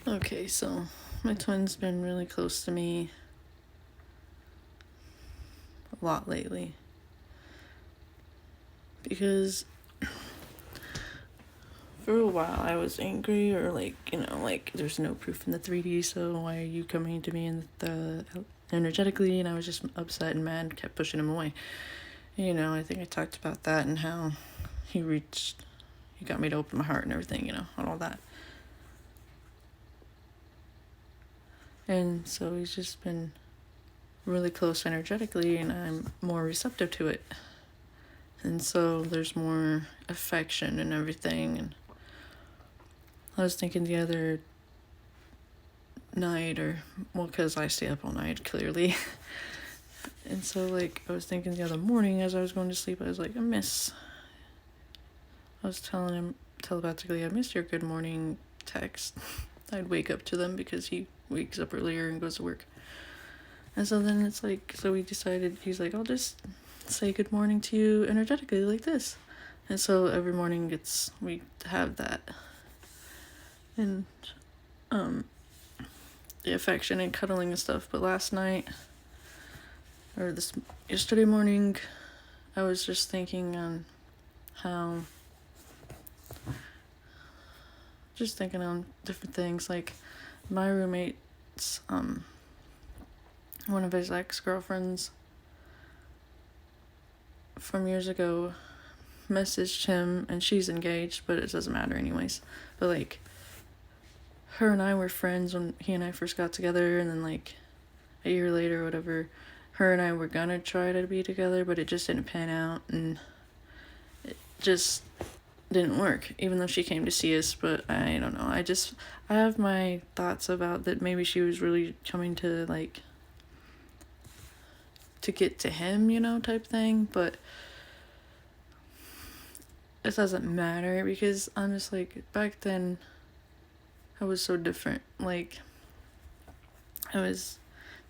Okay, so my twin's been really close to me a lot lately. Because for a while I was angry, or like there's no proof in the 3D, so why are you coming to me in the energetically? And I was just upset and mad, kept pushing him away. I think I talked about that and how he got me to open my heart and everything, and all that. And so he's just been really close energetically, and I'm more receptive to it. And so there's more affection and everything. And I was thinking the other night, because I stay up all night, clearly. And so, I was thinking the other morning as I was going to sleep, I was like, I was telling him telepathically, I missed your good morning text. I'd wake up to them because he wakes up earlier and goes to work. And so then it's so we decided, he's like, I'll just say good morning to you energetically like this. And so every morning we have that. And, the affection and cuddling and stuff. But last night, yesterday morning, I was just thinking on different things. Like, my roommate's, one of his ex-girlfriends from years ago messaged him, and she's engaged, but it doesn't matter anyways. But, her and I were friends when he and I first got together, and then, a year later or whatever, her and I were gonna try to be together, but it just didn't pan out, and it just didn't work, even though she came to see us. But I don't know, I have my thoughts about that. Maybe she was really coming to to get to him, type thing. But it doesn't matter, because I'm just back then I was so different. I was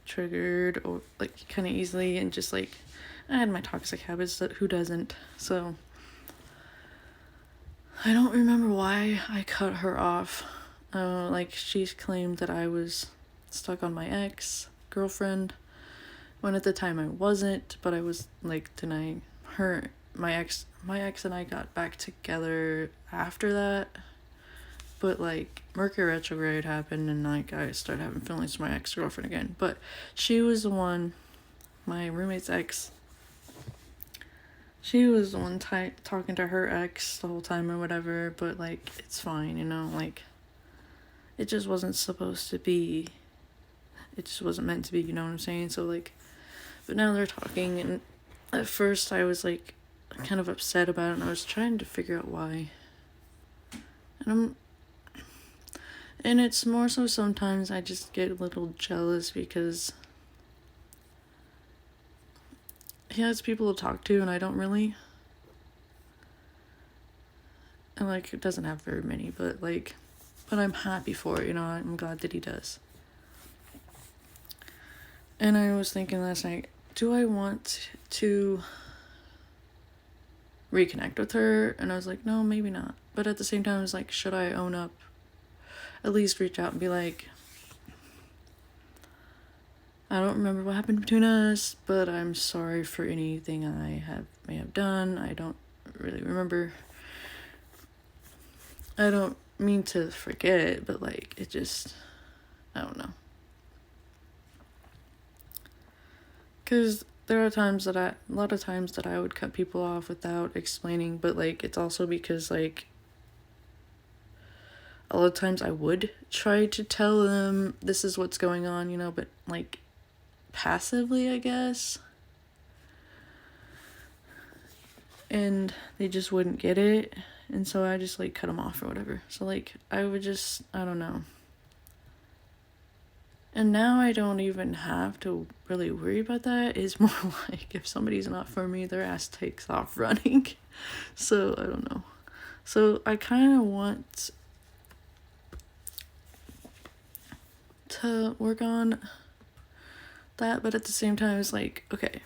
triggered or kind of easily, and just I had my toxic habits that who doesn't. So I don't remember why I cut her off. She claimed that I was stuck on my ex-girlfriend, when at the time I wasn't, but I was denying her. My ex and I got back together after that, but Mercury retrograde happened, and I started having feelings for my ex-girlfriend again. But she was the one, my roommate's ex, she was the one talking to her ex the whole time or whatever. But it's fine, it just wasn't supposed to be. It just wasn't meant to be, you know what I'm saying? So but now they're talking, and at first I was kind of upset about it, and I was trying to figure out why. And it's more so sometimes I just get a little jealous because he has people to talk to, and I don't really. And it doesn't have very many, but I'm happy for it, I'm glad that he does. And I was thinking last night, do I want to reconnect with her? And I was like, no, maybe not. But at the same time, I was like, should I own up? At least reach out and be like, I don't remember what happened between us, but I'm sorry for anything I may have done. I don't really remember. I don't mean to forget, but it just, I don't know. Because there are a lot of times that I would cut people off without explaining, but it's also because a lot of times I would try to tell them this is what's going on, but passively, I guess. And they just wouldn't get it, and so I just cut them off or whatever. So I would just, I don't know. And now I don't even have to really worry about that. It's more if somebody's not for me, their ass takes off running. So I don't know. So I kind of want to work on that, but at the same time, it's okay.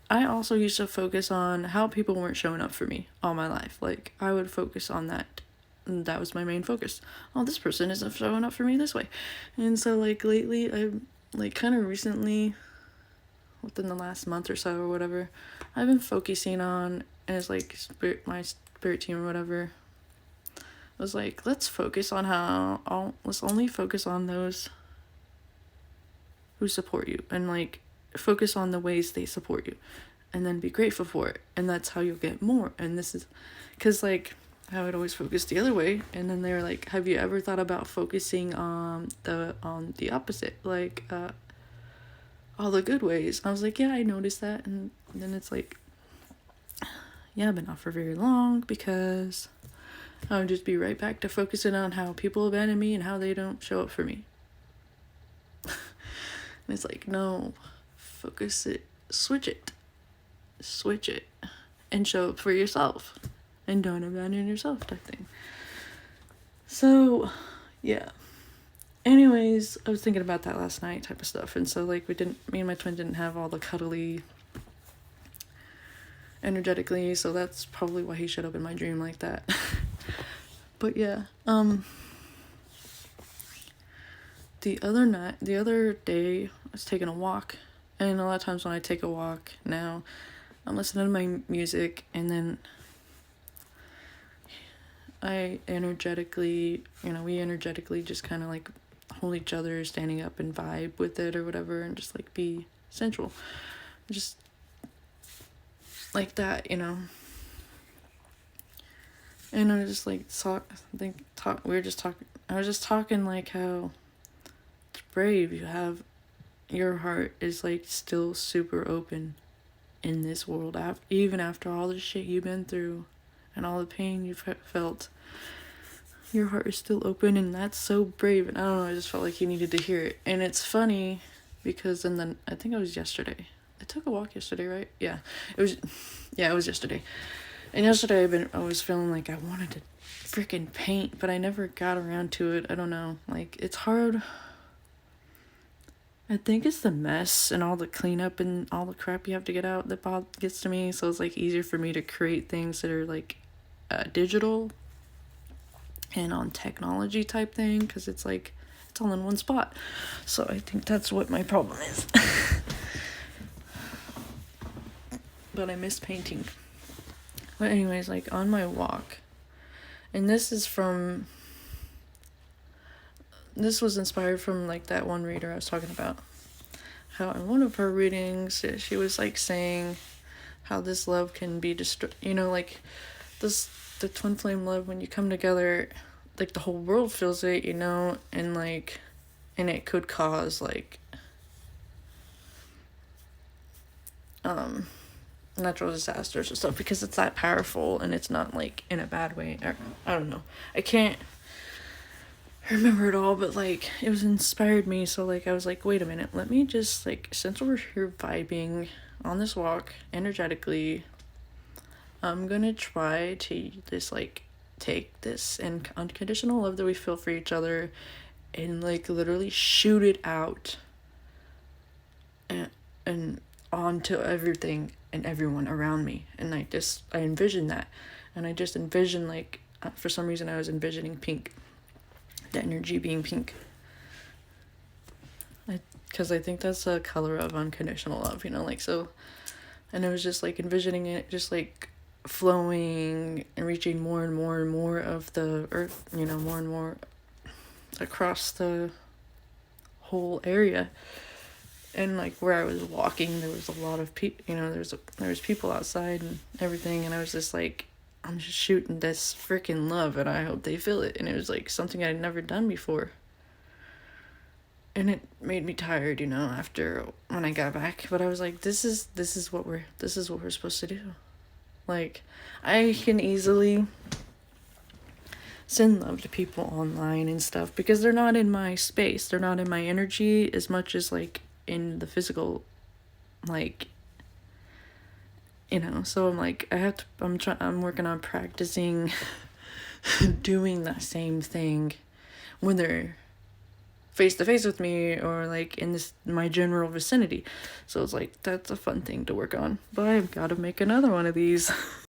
I also used to focus on how people weren't showing up for me all my life. I would focus on that And that was my main focus. Oh, this person isn't showing up for me this way. And so like lately, I've like kind of recently, within the last month or so or whatever, I've been focusing on, as like my spirit team or whatever was like, let's focus on let's only focus on those who support you, and like focus on the ways they support you, and then be grateful for it, and that's how you'll get more. And this is because like I would always focus the other way, and then they're like, have you ever thought about focusing on the opposite, like all the good ways? I was like, yeah, I noticed that. And then it's like, yeah, but not for very long, because I would just be right back to focusing on how people abandon me and how they don't show up for me. And it's like, no, focus it, switch it, and show up for yourself, and don't abandon yourself, type thing. So, yeah. Anyways, I was thinking about that last night, type of stuff. And so like me and my twin didn't have all the cuddly energetically, so that's probably why he showed up in my dream like that. But yeah, the other day I was taking a walk, and a lot of times when I take a walk now, I'm listening to my music, and then we energetically just kind of like hold each other, standing up and vibe with it or whatever, and just like be sensual, just like that, you know. And I was just like I was just talking like how it's brave. You have, your heart is like still super open in this world, even after all the shit you've been through and all the pain you've felt. Your heart is still open, and that's so brave. And I don't know, I just felt like he needed to hear it. And it's funny because I think it was yesterday. I took a walk yesterday, right? Yeah, it was yesterday. And yesterday I was feeling like I wanted to freaking paint, but I never got around to it. I don't know. Like, it's hard. I think it's the mess and all the cleanup and all the crap you have to get out that gets to me. So it's like easier for me to create things that are like digital and on technology type thing, because it's like it's all in one spot. So I think that's what my problem is. But I miss painting. But anyways, like on my walk, and this was inspired from like that one reader I was talking about, how in one of her readings she was like saying how this love can be like the twin flame love, when you come together, like the whole world feels it, you know, and it could cause like natural disasters or stuff, because it's that powerful, and it's not like in a bad way. I don't know, I can't remember it all, but like it was inspired me. So like I was like, wait a minute, let me just like, since we're here vibing on this walk energetically, I'm gonna try to just like take this and unconditional love that we feel for each other and like literally shoot it out and onto everything and everyone around me. And I envisioned that, and I just envisioned like for some reason I was envisioning pink, the energy being pink, because I think that's a color of unconditional love, you know, like, so. And I was just like envisioning it just like flowing and reaching more and more and more of the earth, you know, more and more across the whole area. And like where I was walking, there was a lot of people, you know, there was people outside and everything, and I was just like, I'm just shooting this freaking love, and I hope they feel it. And it was like something I'd never done before, and it made me tired, you know, after when I got back. But I was like, this is what we're supposed to do. Like, I can easily send love to people online and stuff, because they're not in my space, they're not in my energy as much as like in the physical, like, you know. So I'm like, I'm working on practicing doing that same thing when they're face to face with me, or like in my general vicinity. So it's like, that's a fun thing to work on. But I've got to make another one of these.